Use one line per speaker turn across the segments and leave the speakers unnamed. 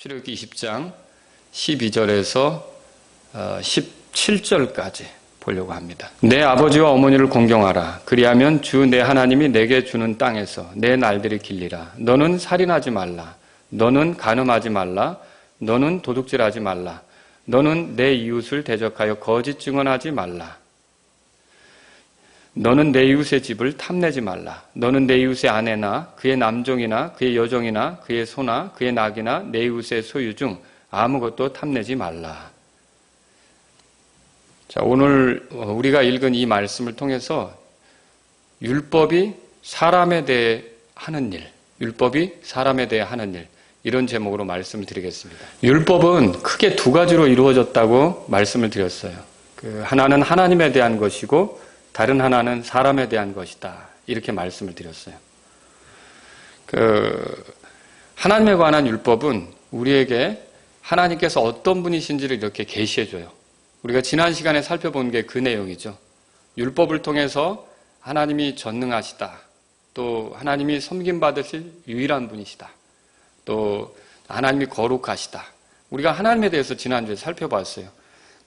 출애굽기 20장 12절에서 17절까지 보려고 합니다. 내 아버지와 어머니를 공경하라. 그리하면 주 내 하나님이 내게 주는 땅에서 내 날들이 길리라. 너는 살인하지 말라. 너는 간음하지 말라. 너는 도둑질하지 말라. 너는 내 이웃을 대적하여 거짓 증언하지 말라. 너는 내 이웃의 집을 탐내지 말라. 너는 내 이웃의 아내나 그의 남종이나 그의 여종이나 그의 소나 그의 낙이나 내 이웃의 소유 중 아무것도 탐내지 말라. 자, 오늘 우리가 읽은 이 말씀을 통해서 율법이 사람에 대해 하는 일, 율법이 사람에 대해 하는 일, 이런 제목으로 말씀을 드리겠습니다. 율법은 크게 두 가지로 이루어졌다고 말씀을 드렸어요. 하나는 하나님에 대한 것이고 다른 하나는 사람에 대한 것이다. 이렇게 말씀을 드렸어요. 하나님에 관한 율법은 우리에게 하나님께서 어떤 분이신지를 이렇게 계시해줘요. 우리가 지난 시간에 살펴본 게 그 내용이죠. 율법을 통해서 하나님이 전능하시다. 또 하나님이 섬김받으실 유일한 분이시다. 또 하나님이 거룩하시다. 우리가 하나님에 대해서 지난주에 살펴봤어요.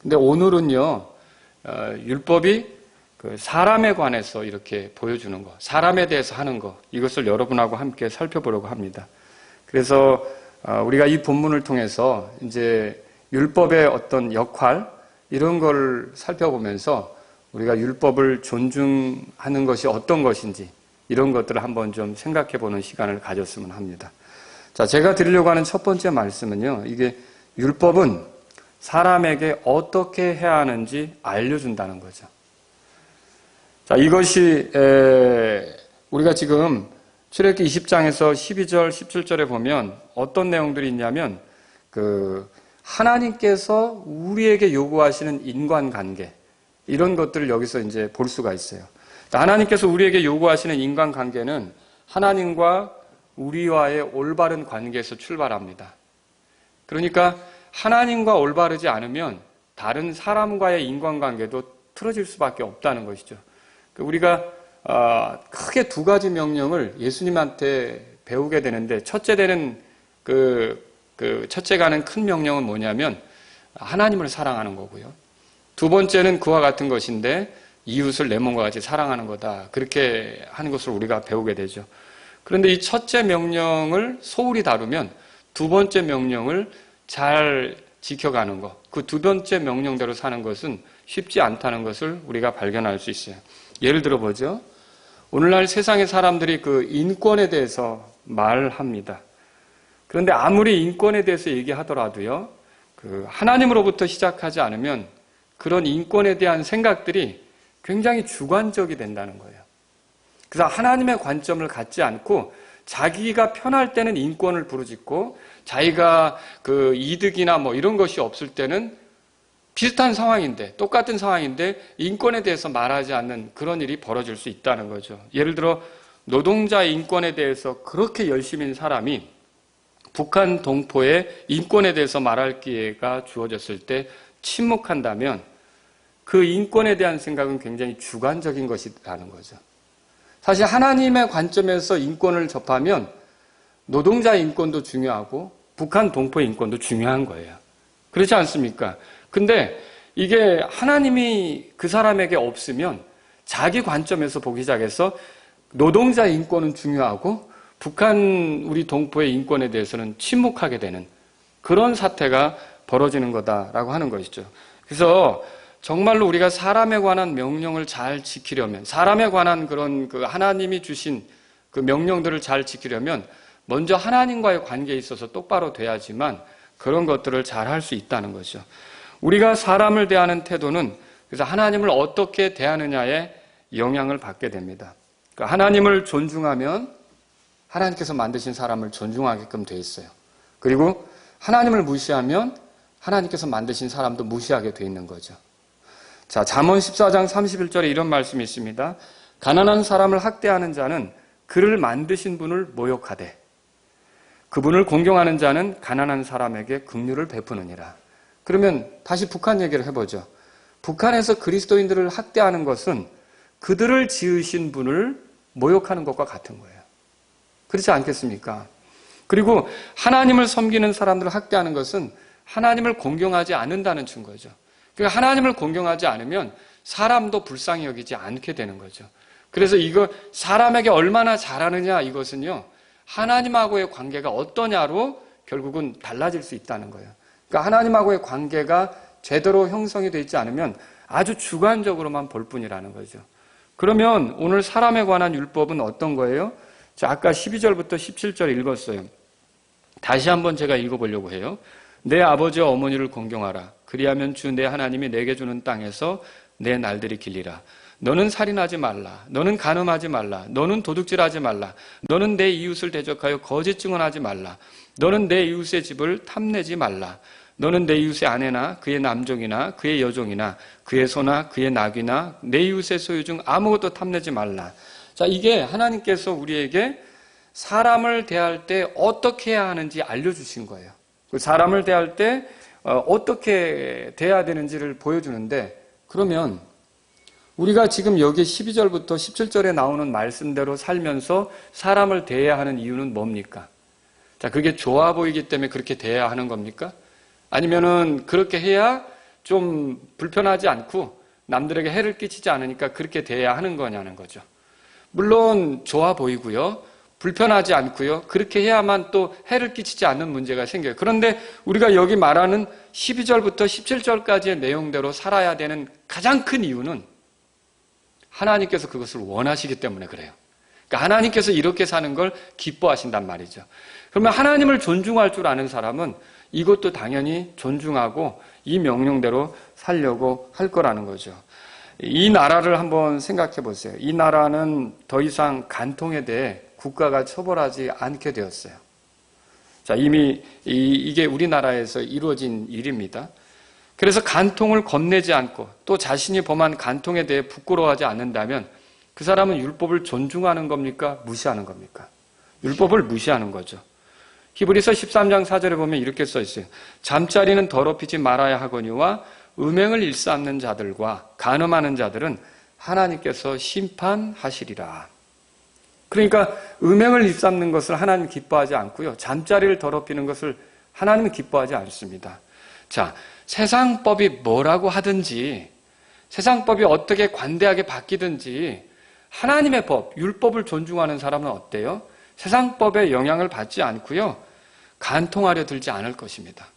근데 오늘은요, 율법이 사람에 관해서 이렇게 보여주는 것, 사람에 대해서 하는 것, 이것을 여러분하고 함께 살펴보려고 합니다. 그래서 우리가 이 본문을 통해서 이제 율법의 어떤 역할, 이런 걸 살펴보면서 우리가 율법을 존중하는 것이 어떤 것인지 이런 것들을 한번 좀 생각해 보는 시간을 가졌으면 합니다. 자, 제가 드리려고 하는 첫 번째 말씀은요, 이게 율법은 사람에게 어떻게 해야 하는지 알려준다는 거죠. 자, 이것이 우리가 지금 출애굽기 20장에서 12절, 17절에 보면 어떤 내용들이 있냐면 하나님께서 우리에게 요구하시는 인간관계, 이런 것들을 여기서 이제 볼 수가 있어요. 하나님께서 우리에게 요구하시는 인간관계는 하나님과 우리와의 올바른 관계에서 출발합니다. 그러니까 하나님과 올바르지 않으면 다른 사람과의 인간관계도 틀어질 수밖에 없다는 것이죠. 우리가 크게 두 가지 명령을 예수님한테 배우게 되는데, 첫째가 하는 큰 명령은 뭐냐면 하나님을 사랑하는 거고요. 두 번째는 그와 같은 것인데 이웃을 내 몸과 같이 사랑하는 거다. 그렇게 하는 것을 우리가 배우게 되죠. 그런데 이 첫째 명령을 소홀히 다루면 두 번째 명령을 잘 지켜가는 것, 그 두 번째 명령대로 사는 것은 쉽지 않다는 것을 우리가 발견할 수 있어요. 예를 들어 보죠. 오늘날 세상의 사람들이 인권에 대해서 말합니다. 그런데 아무리 인권에 대해서 얘기하더라도요, 하나님으로부터 시작하지 않으면 그런 인권에 대한 생각들이 굉장히 주관적이 된다는 거예요. 그래서 하나님의 관점을 갖지 않고 자기가 편할 때는 인권을 부르짖고 자기가 이득이나 이런 것이 없을 때는 비슷한 상황인데, 똑같은 상황인데 인권에 대해서 말하지 않는 그런 일이 벌어질 수 있다는 거죠. 예를 들어 노동자의 인권에 대해서 그렇게 열심인 사람이 북한 동포의 인권에 대해서 말할 기회가 주어졌을 때 침묵한다면 그 인권에 대한 생각은 굉장히 주관적인 것이라는 거죠. 사실 하나님의 관점에서 인권을 접하면 노동자의 인권도 중요하고 북한 동포의 인권도 중요한 거예요. 그렇지 않습니까? 근데 이게 하나님이 그 사람에게 없으면 자기 관점에서 보기 시작해서 노동자의 인권은 중요하고 북한 우리 동포의 인권에 대해서는 침묵하게 되는 그런 사태가 벌어지는 거다라고 하는 것이죠. 그래서 정말로 우리가 사람에 관한 명령을 잘 지키려면, 사람에 관한 그런 하나님이 주신 그 명령들을 잘 지키려면 먼저 하나님과의 관계에 있어서 똑바로 돼야지만 그런 것들을 잘 할 수 있다는 거죠. 우리가 사람을 대하는 태도는 그래서 하나님을 어떻게 대하느냐에 영향을 받게 됩니다. 그러니까 하나님을 존중하면 하나님께서 만드신 사람을 존중하게끔 돼 있어요. 그리고 하나님을 무시하면 하나님께서 만드신 사람도 무시하게 돼 있는 거죠. 자, 잠언 14장 31절에 이런 말씀이 있습니다. 가난한 사람을 학대하는 자는 그를 만드신 분을 모욕하되 그분을 공경하는 자는 가난한 사람에게 긍휼을 베푸느니라. 그러면 다시 북한 얘기를 해보죠. 북한에서 그리스도인들을 학대하는 것은 그들을 지으신 분을 모욕하는 것과 같은 거예요. 그렇지 않겠습니까? 그리고 하나님을 섬기는 사람들을 학대하는 것은 하나님을 공경하지 않는다는 증거죠. 그러니까 하나님을 공경하지 않으면 사람도 불쌍히 여기지 않게 되는 거죠. 그래서 이거 사람에게 얼마나 잘하느냐 이것은요, 하나님하고의 관계가 어떠냐로 결국은 달라질 수 있다는 거예요. 그러니까 하나님하고의 관계가 제대로 형성이 되어 있지 않으면 아주 주관적으로만 볼 뿐이라는 거죠. 그러면 오늘 사람에 관한 율법은 어떤 거예요? 자, 아까 12절부터 17절 읽었어요. 다시 한번 제가 읽어보려고 해요. 내 아버지와 어머니를 공경하라. 그리하면 주 내 하나님이 내게 주는 땅에서 내 날들이 길리라. 너는 살인하지 말라. 너는 간음하지 말라. 너는 도둑질하지 말라. 너는 내 이웃을 대적하여 거짓 증언하지 말라. 너는 내 이웃의 집을 탐내지 말라. 너는 내 이웃의 아내나 그의 남종이나 그의 여종이나 그의 소나 그의 낙이나 내 이웃의 소유 중 아무것도 탐내지 말라. 자, 이게 하나님께서 우리에게 사람을 대할 때 어떻게 해야 하는지 알려주신 거예요. 사람을 대할 때 어떻게 대해야 되는지를 보여주는데, 그러면 우리가 지금 여기 12절부터 17절에 나오는 말씀대로 살면서 사람을 대해야 하는 이유는 뭡니까? 자, 그게 좋아 보이기 때문에 그렇게 대해야 하는 겁니까? 아니면은 그렇게 해야 좀 불편하지 않고 남들에게 해를 끼치지 않으니까 그렇게 대해야 하는 거냐는 거죠. 물론 좋아 보이고요. 불편하지 않고요. 그렇게 해야만 또 해를 끼치지 않는 문제가 생겨요. 그런데 우리가 여기 말하는 12절부터 17절까지의 내용대로 살아야 되는 가장 큰 이유는 하나님께서 그것을 원하시기 때문에 그래요. 그러니까 하나님께서 이렇게 사는 걸 기뻐하신단 말이죠. 그러면 하나님을 존중할 줄 아는 사람은 이것도 당연히 존중하고 이 명령대로 살려고 할 거라는 거죠. 이 나라를 한번 생각해 보세요. 이 나라는 더 이상 간통에 대해 국가가 처벌하지 않게 되었어요. 자, 이미 이게 우리나라에서 이루어진 일입니다. 그래서 간통을 겁내지 않고 또 자신이 범한 간통에 대해 부끄러워하지 않는다면 그 사람은 율법을 존중하는 겁니까? 무시하는 겁니까? 율법을 무시하는 거죠. 히브리서 13장 4절에 보면 이렇게 써 있어요. 잠자리는 더럽히지 말아야 하거니와 음행을 일삼는 자들과 간음하는 자들은 하나님께서 심판하시리라. 그러니까 음행을 일삼는 것을 하나님 기뻐하지 않고요. 잠자리를 더럽히는 것을 하나님은 기뻐하지 않습니다. 자, 세상법이 뭐라고 하든지, 세상법이 어떻게 관대하게 바뀌든지 하나님의 법, 율법을 존중하는 사람은 어때요? 세상법의 영향을 받지 않고요. 간통하려 들지 않을 것입니다.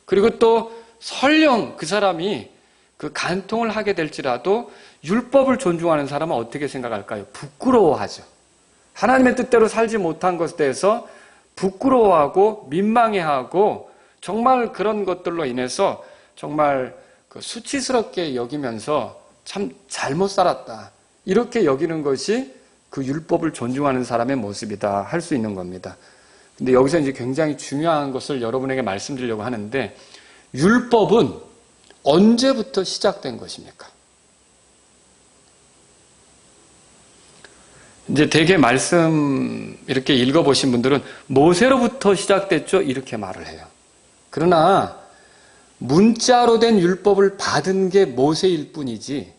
그리고 또 설령 그 사람이 그 간통을 하게 될지라도 율법을 존중하는 사람은 어떻게 생각할까요? 부끄러워하죠. 하나님의 뜻대로 살지 못한 것에 대해서 부끄러워하고 민망해하고 정말 그런 것들로 인해서 정말 수치스럽게 여기면서 참 잘못 살았다. 이렇게 여기는 것이 그 율법을 존중하는 사람의 모습이다 할 수 있는 겁니다. 근데 여기서 이제 굉장히 중요한 것을 여러분에게 말씀드리려고 하는데, 율법은 언제부터 시작된 것입니까? 이제 대개 말씀 이렇게 읽어보신 분들은 모세로부터 시작됐죠? 이렇게 말을 해요. 그러나 문자로 된 율법을 받은 게 모세일 뿐이지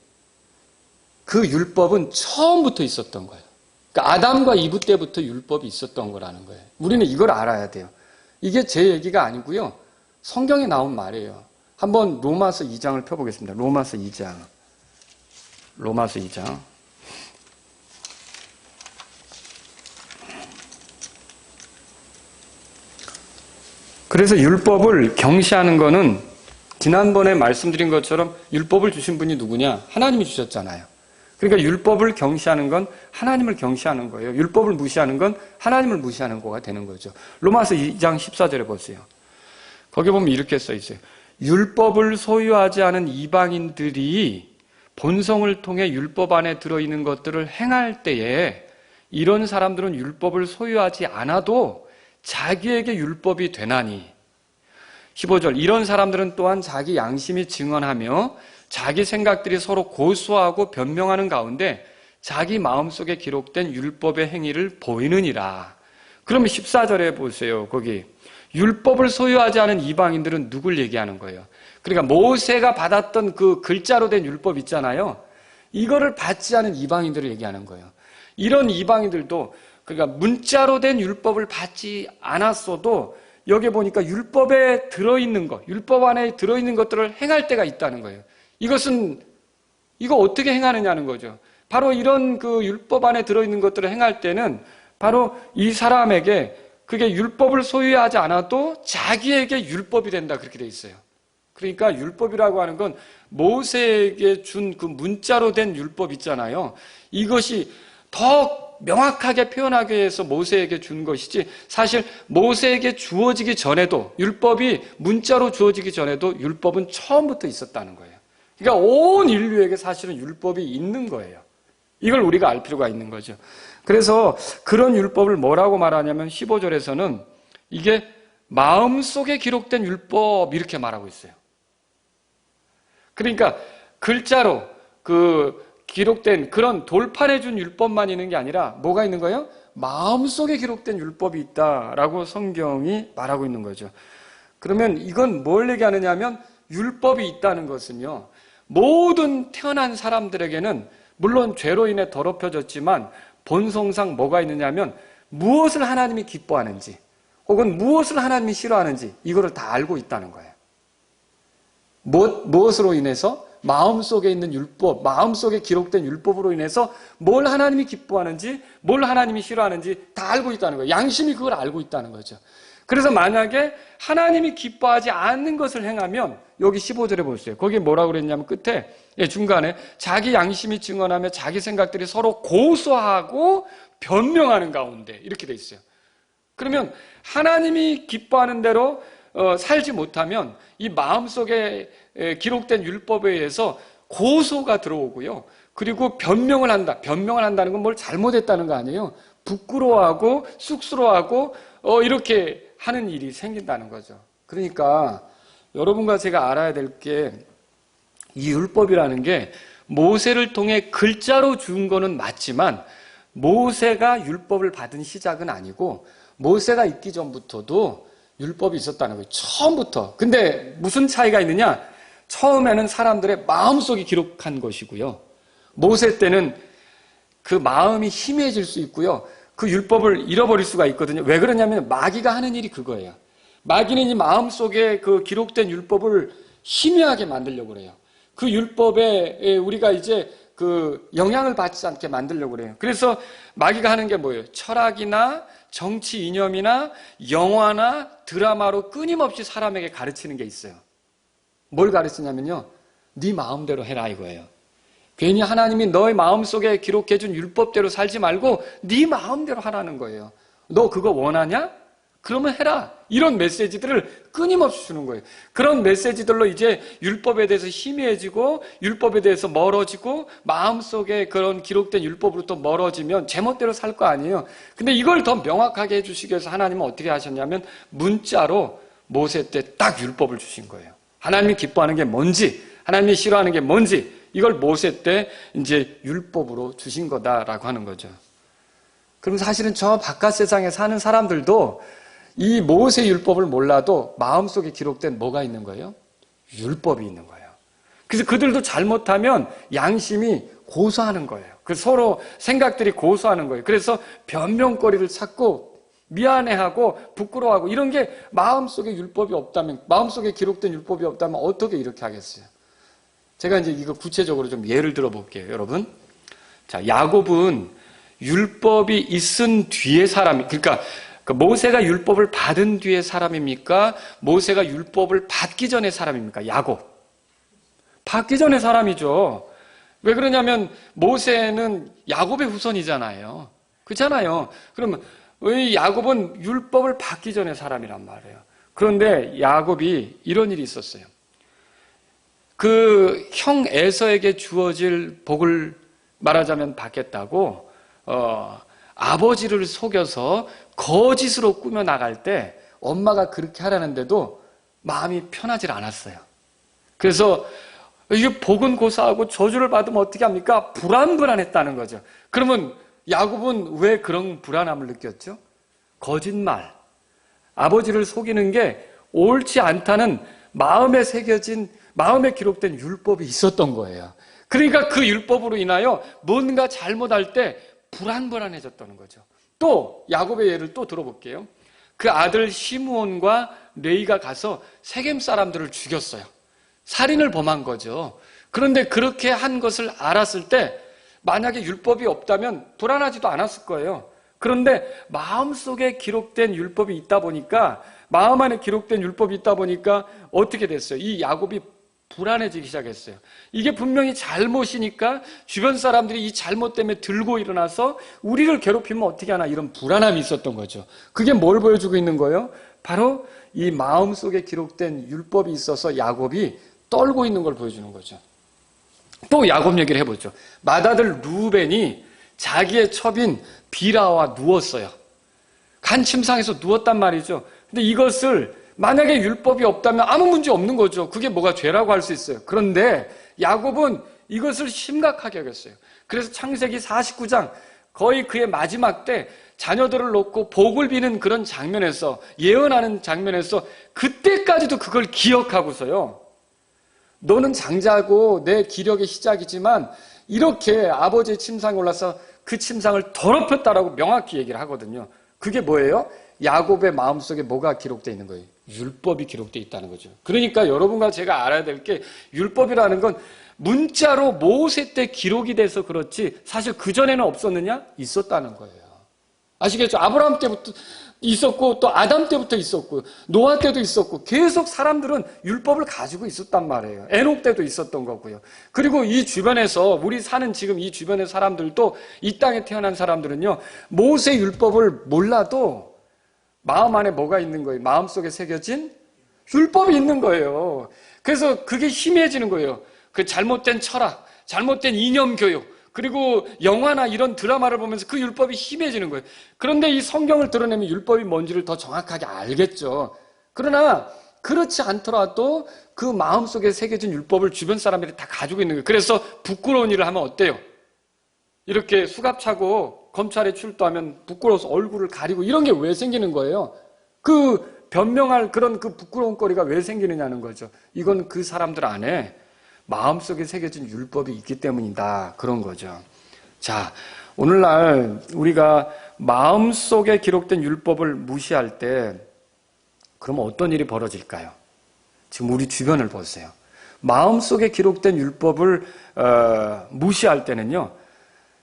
그 율법은 처음부터 있었던 거예요. 그러니까 아담과 이브 때부터 율법이 있었던 거라는 거예요. 우리는 이걸 알아야 돼요. 이게 제 얘기가 아니고요. 성경에 나온 말이에요. 한번 로마서 2장을 펴보겠습니다. 로마서 2장. 그래서 율법을 경시하는 거는 지난번에 말씀드린 것처럼 율법을 주신 분이 누구냐? 하나님이 주셨잖아요. 그러니까 율법을 경시하는 건 하나님을 경시하는 거예요. 율법을 무시하는 건 하나님을 무시하는 거가 되는 거죠. 로마서 2장 14절에 보세요. 거기 보면 이렇게 써 있어요. 율법을 소유하지 않은 이방인들이 본성을 통해 율법 안에 들어있는 것들을 행할 때에 이런 사람들은 율법을 소유하지 않아도 자기에게 율법이 되나니. 15절, 이런 사람들은 또한 자기 양심이 증언하며 자기 생각들이 서로 고소하고 변명하는 가운데 자기 마음속에 기록된 율법의 행위를 보이느니라. 그러면 14절에 보세요. 거기 율법을 소유하지 않은 이방인들은 누굴 얘기하는 거예요? 그러니까 모세가 받았던 그 글자로 된 율법 있잖아요. 이거를 받지 않은 이방인들을 얘기하는 거예요. 이런 이방인들도 그러니까 문자로 된 율법을 받지 않았어도 여기 보니까 율법에 들어있는 것, 율법 안에 들어있는 것들을 행할 때가 있다는 거예요. 이거 어떻게 행하느냐는 거죠. 바로 이런 그 율법 안에 들어있는 것들을 행할 때는 바로 이 사람에게 그게 율법을 소유하지 않아도 자기에게 율법이 된다, 그렇게 돼 있어요. 그러니까 율법이라고 하는 건 모세에게 준 그 문자로 된 율법 있잖아요. 이것이 더 명확하게 표현하기 위해서 모세에게 준 것이지, 사실 모세에게 주어지기 전에도, 율법이 문자로 주어지기 전에도 율법은 처음부터 있었다는 거예요. 그러니까 온 인류에게 사실은 율법이 있는 거예요. 이걸 우리가 알 필요가 있는 거죠. 그래서 그런 율법을 뭐라고 말하냐면 15절에서는 이게 마음속에 기록된 율법, 이렇게 말하고 있어요. 그러니까 글자로 그 기록된 그런 돌판에 준 율법만 있는 게 아니라 뭐가 있는 거예요? 마음속에 기록된 율법이 있다라고 성경이 말하고 있는 거죠. 그러면 이건 뭘 얘기하느냐 하면, 율법이 있다는 것은요, 모든 태어난 사람들에게는 물론 죄로 인해 더럽혀졌지만 본성상 뭐가 있느냐 하면, 무엇을 하나님이 기뻐하는지 혹은 무엇을 하나님이 싫어하는지 이거를 다 알고 있다는 거예요. 무엇으로 인해서? 마음속에 있는 율법, 마음속에 기록된 율법으로 인해서 뭘 하나님이 기뻐하는지, 뭘 하나님이 싫어하는지 다 알고 있다는 거예요. 양심이 그걸 알고 있다는 거죠. 그래서 만약에 하나님이 기뻐하지 않는 것을 행하면, 여기 15절에 보세요. 거기에 뭐라고 그랬냐면 끝에, 중간에 자기 양심이 증언하며 자기 생각들이 서로 고소하고 변명하는 가운데, 이렇게 돼 있어요. 그러면 하나님이 기뻐하는 대로 살지 못하면 이 마음속에 기록된 율법에 의해서 고소가 들어오고요. 그리고 변명을 한다. 변명을 한다는 건 뭘 잘못했다는 거 아니에요. 부끄러워하고 쑥스러워하고 이렇게 하는 일이 생긴다는 거죠. 그러니까 여러분과 제가 알아야 될 게, 이 율법이라는 게 모세를 통해 글자로 준 거는 맞지만 모세가 율법을 받은 시작은 아니고, 모세가 있기 전부터도 율법이 있었다는 거예요. 처음부터. 근데 무슨 차이가 있느냐? 처음에는 사람들의 마음속에 기록한 것이고요. 모세 때는 그 마음이 희미해질 수 있고요. 그 율법을 잃어버릴 수가 있거든요. 왜 그러냐면 마귀가 하는 일이 그거예요. 마귀는 이 마음속에 그 기록된 율법을 희미하게 만들려고 그래요. 그 율법에 우리가 이제 그 영향을 받지 않게 만들려고 그래요. 그래서 마귀가 하는 게 뭐예요? 철학이나 정치 이념이나 영화나 드라마로 끊임없이 사람에게 가르치는 게 있어요. 뭘 가르치냐면요, 네 마음대로 해라 이거예요. 괜히 하나님이 너의 마음속에 기록해준 율법대로 살지 말고 네 마음대로 하라는 거예요. 너 그거 원하냐? 그러면 해라. 이런 메시지들을 끊임없이 주는 거예요. 그런 메시지들로 이제 율법에 대해서 희미해지고 율법에 대해서 멀어지고 마음속에 그런 기록된 율법으로부터 멀어지면 제멋대로 살 거 아니에요. 근데 이걸 더 명확하게 해주시기 위해서 하나님은 어떻게 하셨냐면 문자로 모세 때 딱 율법을 주신 거예요. 하나님이 기뻐하는 게 뭔지, 하나님이 싫어하는 게 뭔지, 이걸 모세 때 이제 율법으로 주신 거다라고 하는 거죠. 그럼 사실은 저 바깥 세상에 사는 사람들도 이 모세 율법을 몰라도 마음속에 기록된 뭐가 있는 거예요? 율법이 있는 거예요. 그래서 그들도 잘못하면 양심이 고소하는 거예요. 그래서 서로 생각들이 고소하는 거예요. 그래서 변명거리를 찾고 미안해하고 부끄러워하고, 이런 게 마음속에 율법이 없다면, 마음속에 기록된 율법이 없다면 어떻게 이렇게 하겠어요? 제가 이제 이거 구체적으로 좀 예를 들어 볼게요, 여러분. 자, 야곱은 율법이 있은 뒤에 사람이, 그러니까 모세가 율법을 받은 뒤에 사람입니까? 모세가 율법을 받기 전에 사람입니까? 야곱. 받기 전에 사람이죠. 왜 그러냐면 모세는 야곱의 후손이잖아요. 그렇잖아요. 그러면 이 야곱은 율법을 받기 전에 사람이란 말이에요. 그런데 야곱이 이런 일이 있었어요. 그 형 에서에게 주어질 복을 말하자면 받겠다고 아버지를 속여서 거짓으로 꾸며 나갈 때 엄마가 그렇게 하라는데도 마음이 편하지 않았어요. 그래서 이게 복은 고사하고 저주를 받으면 어떻게 합니까? 불안했다는 거죠. 그러면 야곱은 왜 그런 불안함을 느꼈죠? 거짓말, 아버지를 속이는 게 옳지 않다는 마음에 새겨진, 마음에 기록된 율법이 있었던 거예요. 그러니까 그 율법으로 인하여 뭔가 잘못할 때 불안해졌다는 거죠. 또 야곱의 예를 또 들어볼게요. 그 아들 시므온과 레이가 가서 세겜 사람들을 죽였어요. 살인을 범한 거죠. 그런데 그렇게 한 것을 알았을 때 만약에 율법이 없다면 불안하지도 않았을 거예요. 그런데 마음속에 기록된 율법이 있다 보니까, 마음 안에 기록된 율법이 있다 보니까 어떻게 됐어요? 이 야곱이 불안해지기 시작했어요. 이게 분명히 잘못이니까 주변 사람들이 이 잘못 때문에 들고 일어나서 우리를 괴롭히면 어떻게 하나, 이런 불안함이 있었던 거죠. 그게 뭘 보여주고 있는 거예요? 바로 이 마음속에 기록된 율법이 있어서 야곱이 떨고 있는 걸 보여주는 거죠. 또 야곱 얘기를 해보죠. 맏아들 루벤이 자기의 첩인 비라와 누웠어요. 간 침상에서 누웠단 말이죠. 근데 이것을 만약에 율법이 없다면 아무 문제 없는 거죠. 그게 뭐가 죄라고 할 수 있어요. 그런데 야곱은 이것을 심각하게 여겼어요. 그래서 창세기 49장 거의 그의 마지막 때 자녀들을 놓고 복을 비는 그런 장면에서, 예언하는 장면에서 그때까지도 그걸 기억하고서요, 너는 장자고 내 기력의 시작이지만 이렇게 아버지의 침상에 올라서 그 침상을 더럽혔다라고 명확히 얘기를 하거든요. 그게 뭐예요? 야곱의 마음속에 뭐가 기록되어 있는 거예요? 율법이 기록되어 있다는 거죠. 그러니까 여러분과 제가 알아야 될 게, 율법이라는 건 문자로 모세 때 기록이 돼서 그렇지 사실 그전에는 없었느냐? 있었다는 거예요. 아시겠죠? 아브라함 때부터 있었고 또 아담 때부터 있었고 노아 때도 있었고 계속 사람들은 율법을 가지고 있었단 말이에요. 에녹 때도 있었던 거고요. 그리고 이 주변에서, 우리 사는 지금 이 주변의 사람들도, 이 땅에 태어난 사람들은요, 모세 율법을 몰라도 마음 안에 뭐가 있는 거예요? 마음속에 새겨진 율법이 있는 거예요. 그래서 그게 희미해지는 거예요. 그 잘못된 철학, 잘못된 이념 교육, 그리고 영화나 이런 드라마를 보면서 그 율법이 희미해지는 거예요. 그런데 이 성경을 드러내면 율법이 뭔지를 더 정확하게 알겠죠. 그러나 그렇지 않더라도 그 마음속에 새겨진 율법을 주변 사람들이 다 가지고 있는 거예요. 그래서 부끄러운 일을 하면 어때요? 이렇게 수갑 차고 검찰에 출두하면 부끄러워서 얼굴을 가리고, 이런 게 왜 생기는 거예요? 그 변명할 그런 그 부끄러운 거리가 왜 생기느냐는 거죠. 이건 그 사람들 안에 마음속에 새겨진 율법이 있기 때문이다, 그런 거죠. 자, 오늘날 우리가 마음속에 기록된 율법을 무시할 때 그러면 어떤 일이 벌어질까요? 지금 우리 주변을 보세요. 마음속에 기록된 율법을 무시할 때는요,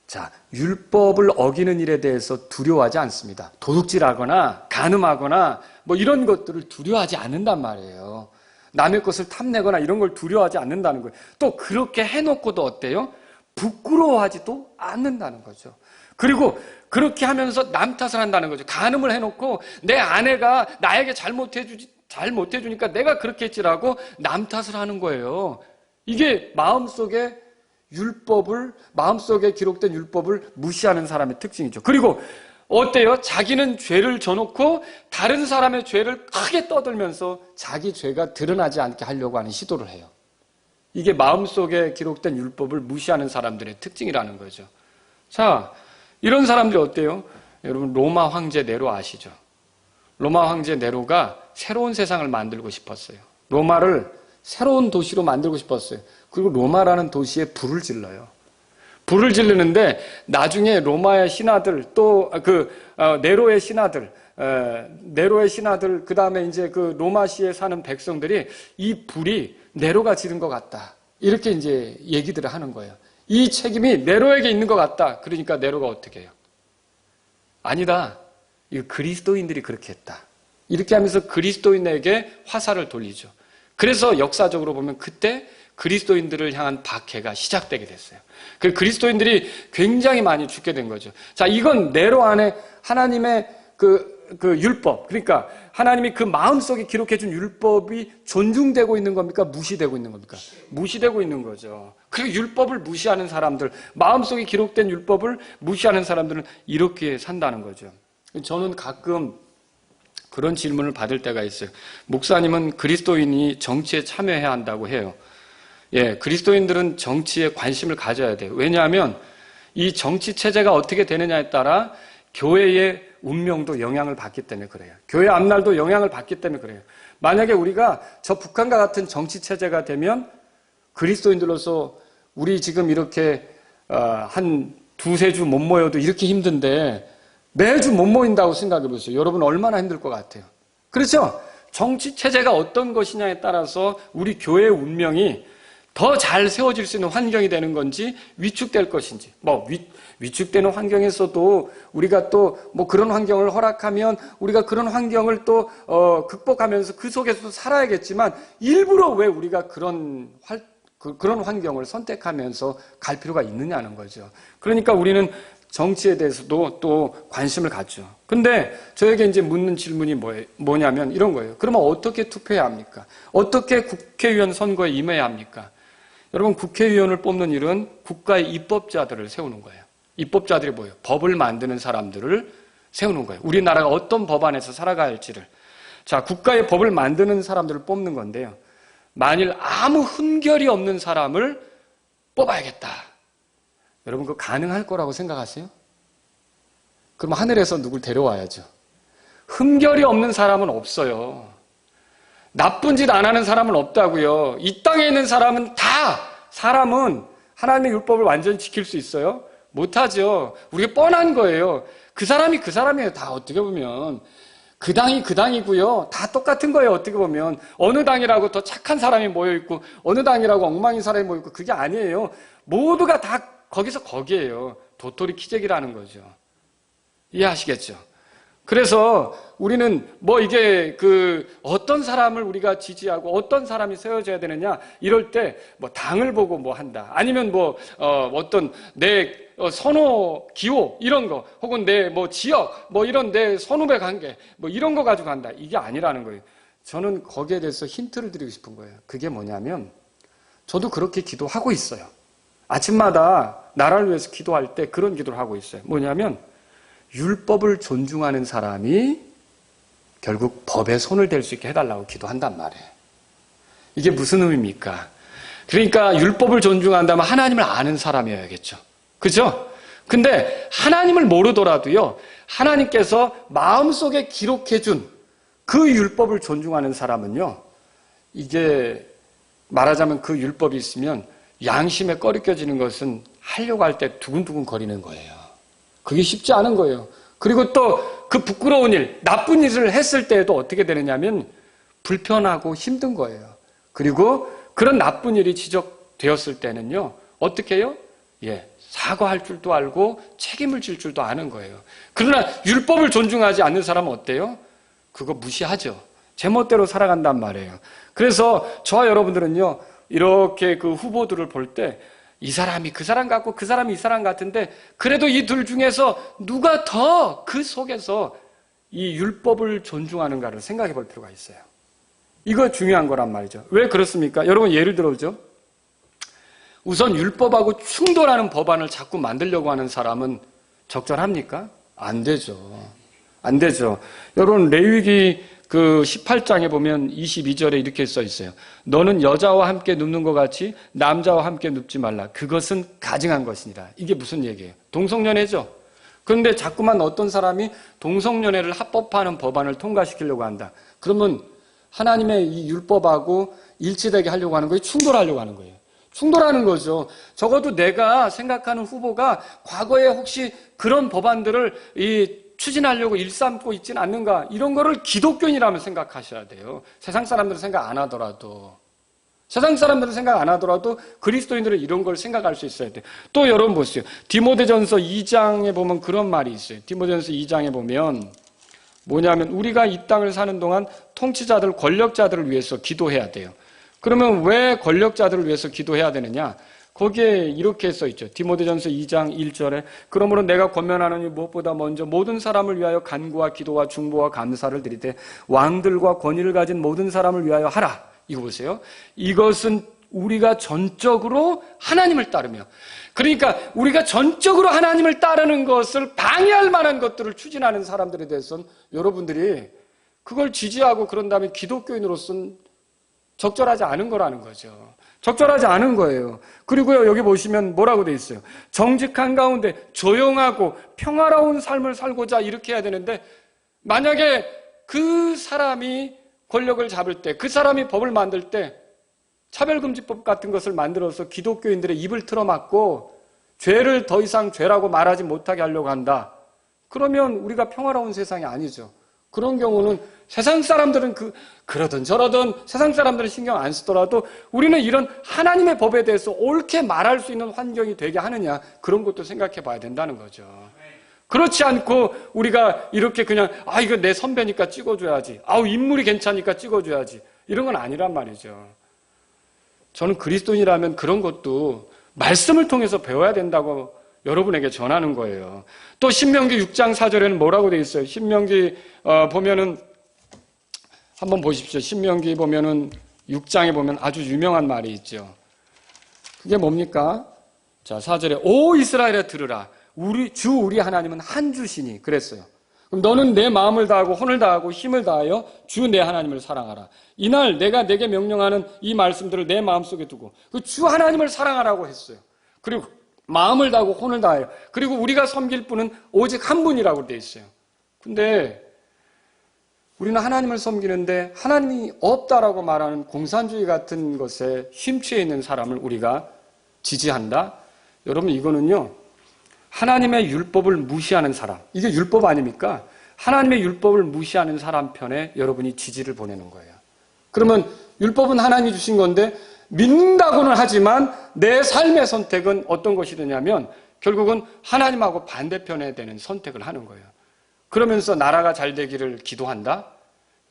자, 율법을 어기는 일에 대해서 두려워하지 않습니다. 도둑질하거나 간음하거나 뭐 이런 것들을 두려워하지 않는단 말이에요. 남의 것을 탐내거나 이런 걸 두려워하지 않는다는 거예요. 또 그렇게 해놓고도 어때요? 부끄러워하지도 않는다는 거죠. 그리고 그렇게 하면서 남 탓을 한다는 거죠. 간음을 해놓고 내 아내가 나에게 잘못해주니까 내가 그렇게 했지라고 남 탓을 하는 거예요. 이게 마음속에 기록된 율법을 무시하는 사람의 특징이죠. 그리고 어때요? 자기는 죄를 져놓고 다른 사람의 죄를 크게 떠들면서 자기 죄가 드러나지 않게 하려고 하는 시도를 해요. 이게 마음속에 기록된 율법을 무시하는 사람들의 특징이라는 거죠. 자, 이런 사람들이 어때요? 여러분, 로마 황제 네로 아시죠? 로마 황제 네로가 새로운 세상을 만들고 싶었어요. 로마를 새로운 도시로 만들고 싶었어요. 그리고 로마라는 도시에 불을 질러요. 불을 지르는데 나중에 로마의 신하들, 또 네로의 신하들, 그 다음에 이제 그 로마시에 사는 백성들이 이 불이 네로가 지른 것 같다, 이렇게 이제 얘기들을 하는 거예요. 이 책임이 네로에게 있는 것 같다. 그러니까 네로가 어떻게 해요? 아니다, 이 그리스도인들이 그렇게 했다, 이렇게 하면서 그리스도인에게 화살을 돌리죠. 그래서 역사적으로 보면 그때 그리스도인들을 향한 박해가 시작되게 됐어요. 그 그리스도인들이 굉장히 많이 죽게 된 거죠. 자, 이건 네로 안에 하나님의 그 율법, 그러니까 하나님이 그 마음속에 기록해준 율법이 존중되고 있는 겁니까? 무시되고 있는 겁니까? 무시되고 있는 거죠. 그리고 율법을 무시하는 사람들, 마음속에 기록된 율법을 무시하는 사람들은 이렇게 산다는 거죠. 저는 가끔 그런 질문을 받을 때가 있어요. 목사님은 그리스도인이 정치에 참여해야 한다고 해요. 예, 그리스도인들은 정치에 관심을 가져야 돼요. 왜냐하면 이 정치 체제가 어떻게 되느냐에 따라 교회의 운명도 영향을 받기 때문에 그래요. 교회 앞날도 영향을 받기 때문에 그래요. 만약에 우리가 저 북한과 같은 정치 체제가 되면 그리스도인들로서 우리 지금 이렇게 한 두세 주 못 모여도 이렇게 힘든데 매주 못 모인다고 생각해 보세요. 여러분 얼마나 힘들 것 같아요. 그렇죠? 정치 체제가 어떤 것이냐에 따라서 우리 교회의 운명이 더 잘 세워질 수 있는 환경이 되는 건지 위축될 것인지, 위축되는 환경에서도 우리가 또 그런 환경을 허락하면 우리가 그런 환경을 또 극복하면서 그 속에서도 살아야겠지만 일부러 왜 우리가 그런 환경을 선택하면서 갈 필요가 있느냐는 거죠. 그러니까 우리는 정치에 대해서도 또 관심을 갖죠. 근데 저에게 이제 묻는 질문이 뭐냐면 이런 거예요. 그러면 어떻게 투표해야 합니까? 어떻게 국회의원 선거에 임해야 합니까? 여러분, 국회의원을 뽑는 일은 국가의 입법자들을 세우는 거예요. 입법자들이 뭐예요? 법을 만드는 사람들을 세우는 거예요. 우리나라가 어떤 법안에서 살아가야 할지를. 자, 국가의 법을 만드는 사람들을 뽑는 건데요. 만일 아무 흠결이 없는 사람을 뽑아야겠다. 여러분, 그거 가능할 거라고 생각하세요? 그럼 하늘에서 누굴 데려와야죠. 흠결이 없는 사람은 없어요. 나쁜 짓 안 하는 사람은 없다고요. 이 땅에 있는 사람은 사람은 하나님의 율법을 완전히 지킬 수 있어요? 못하죠. 우리가 뻔한 거예요. 그 사람이에요. 다 어떻게 보면. 그 당이 그 당이고요. 다 똑같은 거예요. 어떻게 보면. 어느 당이라고 더 착한 사람이 모여있고 어느 당이라고 엉망인 사람이 모여있고 그게 아니에요. 모두가 다 거기에요. 도토리 키재기라는 거죠. 이해하시겠죠? 그래서 우리는 이게 어떤 사람을 우리가 지지하고 어떤 사람이 세워져야 되느냐 이럴 때 당을 보고 한다. 아니면 어떤 내 선호 기호 이런 거 혹은 내 지역 이런 내 선후배 관계 이런 거 가지고 한다. 이게 아니라는 거예요. 저는 거기에 대해서 힌트를 드리고 싶은 거예요. 그게 뭐냐면 저도 그렇게 기도하고 있어요. 아침마다 나라를 위해서 기도할 때 그런 기도를 하고 있어요. 뭐냐면 율법을 존중하는 사람이 결국 법에 손을 댈 수 있게 해달라고 기도한단 말이에요. 이게 무슨 의미입니까? 그러니까 율법을 존중한다면 하나님을 아는 사람이어야겠죠. 그죠? 근데 하나님을 모르더라도요, 하나님께서 마음속에 기록해준 그 율법을 존중하는 사람은요, 이게 말하자면 그 율법이 있으면 양심에 꺼리껴지는 것은 하려고 할 때 두근두근 거리는 거예요. 그게 쉽지 않은 거예요. 그리고 또 그 부끄러운 일, 나쁜 일을 했을 때에도 어떻게 되느냐면 불편하고 힘든 거예요. 그리고 그런 나쁜 일이 지적되었을 때는요, 어떻게 해요? 사과할 줄도 알고 책임을 질 줄도 아는 거예요. 그러나 율법을 존중하지 않는 사람은 어때요? 그거 무시하죠. 제멋대로 살아간단 말이에요. 그래서 저와 여러분들은요, 이렇게 그 후보들을 볼 때 이 사람이 그 사람 같고 그 사람이 이 사람 같은데 그래도 이 둘 중에서 누가 더 그 속에서 이 율법을 존중하는가를 생각해 볼 필요가 있어요. 이거 중요한 거란 말이죠. 왜 그렇습니까? 여러분 예를 들어보죠. 우선 율법하고 충돌하는 법안을 자꾸 만들려고 하는 사람은 적절합니까? 안 되죠. 안 되죠. 여러분 레위기 그 18장에 보면 22절에 이렇게 써 있어요. 너는 여자와 함께 눕는 것 같이 남자와 함께 눕지 말라. 그것은 가증한 것이니라. 이게 무슨 얘기예요? 동성연애죠. 그런데 자꾸만 어떤 사람이 동성연애를 합법화하는 법안을 통과시키려고 한다. 그러면 하나님의 이 율법하고 일치되게 하려고 하는 거예요? 충돌하려고 하는 거예요? 충돌하는 거죠. 적어도 내가 생각하는 후보가 과거에 혹시 그런 법안들을 추진하려고 일삼고 있지는 않는가, 이런 거를 기독교인이라면 생각하셔야 돼요. 세상 사람들은 생각 안 하더라도. 세상 사람들은 생각 안 하더라도 그리스도인들은 이런 걸 생각할 수 있어야 돼요. 또 여러분 보세요. 디모데전서 2장에 보면 그런 말이 있어요. 디모데전서 2장에 보면 뭐냐면 우리가 이 땅을 사는 동안 통치자들, 권력자들을 위해서 기도해야 돼요. 그러면 왜 권력자들을 위해서 기도해야 되느냐? 거기에 이렇게 써 있죠. 디모데전서 2장 1절에 그러므로 내가 권면하노니 무엇보다 먼저 모든 사람을 위하여 간구와 기도와 중보와 감사를 드리되 왕들과 권위를 가진 모든 사람을 위하여 하라. 이거 보세요. 이것은 우리가 전적으로 하나님을 따르며, 그러니까 우리가 전적으로 하나님을 따르는 것을 방해할 만한 것들을 추진하는 사람들에 대해서는 여러분들이 그걸 지지하고 그런 다음에 기독교인으로서는 적절하지 않은 거라는 거죠. 적절하지 않은 거예요. 그리고요, 여기 보시면 뭐라고 돼 있어요? 정직한 가운데 조용하고 평화로운 삶을 살고자 이렇게 해야 되는데, 만약에 그 사람이 권력을 잡을 때, 그 사람이 법을 만들 때 차별금지법 같은 것을 만들어서 기독교인들의 입을 틀어막고 죄를 더 이상 죄라고 말하지 못하게 하려고 한다. 그러면 우리가 평화로운 세상이 아니죠. 그런 경우는 세상 사람들은 그러든 저러든 세상 사람들은 신경 안 쓰더라도 우리는 이런 하나님의 법에 대해서 옳게 말할 수 있는 환경이 되게 하느냐, 그런 것도 생각해 봐야 된다는 거죠. 그렇지 않고 우리가 이렇게 그냥 이거 내 선배니까 찍어줘야지, 인물이 괜찮으니까 찍어줘야지, 이런 건 아니란 말이죠. 저는 그리스도인이라면 그런 것도 말씀을 통해서 배워야 된다고 여러분에게 전하는 거예요. 또 신명기 6장 4절에는 뭐라고 되어 있어요? 신명기 보면은 한번 보십시오. 신명기 보면은 6장에 보면 아주 유명한 말이 있죠. 그게 뭡니까? 자, 4절에 오 이스라엘에 들으라. 우리 하나님은 한 주시니 그랬어요. 그럼 너는 내 마음을 다하고 혼을 다하고 힘을 다하여 주 내 하나님을 사랑하라. 이날 내가 내게 명령하는 이 말씀들을 내 마음속에 두고 그 주 하나님을 사랑하라고 했어요. 그리고 마음을 다하고 혼을 다하여, 그리고 우리가 섬길 분은 오직 한 분이라고 되어 있어요. 근데 우리는 하나님을 섬기는데 하나님이 없다라고 말하는 공산주의 같은 것에 심취해 있는 사람을 우리가 지지한다? 여러분, 이거는요, 하나님의 율법을 무시하는 사람, 이게 율법 아닙니까? 하나님의 율법을 무시하는 사람 편에 여러분이 지지를 보내는 거예요. 그러면 율법은 하나님이 주신 건데 믿는다고는 하지만 내 삶의 선택은 어떤 것이 되냐면 결국은 하나님하고 반대편에 되는 선택을 하는 거예요. 그러면서 나라가 잘 되기를 기도한다?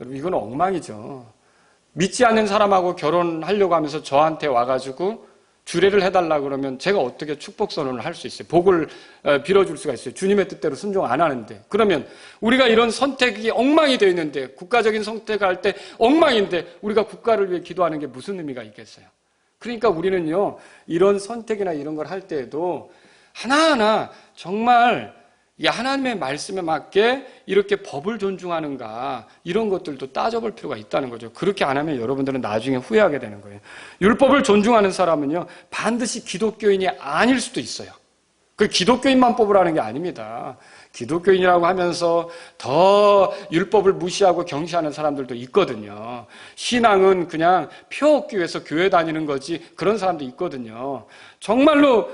여러분, 이건 엉망이죠. 믿지 않는 사람하고 결혼하려고 하면서 저한테 와가지고 주례를 해달라 그러면 제가 어떻게 축복 선언을 할 수 있어요? 복을 빌어줄 수가 있어요. 주님의 뜻대로 순종 안 하는데. 그러면 우리가 이런 선택이 엉망이 되어 있는데, 국가적인 선택을 할 때 엉망인데 우리가 국가를 위해 기도하는 게 무슨 의미가 있겠어요? 그러니까 우리는요, 이런 선택이나 이런 걸 할 때에도 하나하나 정말 하나님의 말씀에 맞게 이렇게 법을 존중하는가, 이런 것들도 따져볼 필요가 있다는 거죠. 그렇게 안 하면 여러분들은 나중에 후회하게 되는 거예요. 율법을 존중하는 사람은요, 반드시 기독교인이 아닐 수도 있어요. 그 기독교인만 뽑으라는 게 아닙니다. 기독교인이라고 하면서 더 율법을 무시하고 경시하는 사람들도 있거든요. 신앙은 그냥 표 얻기 위해서 교회 다니는 거지, 그런 사람도 있거든요. 정말로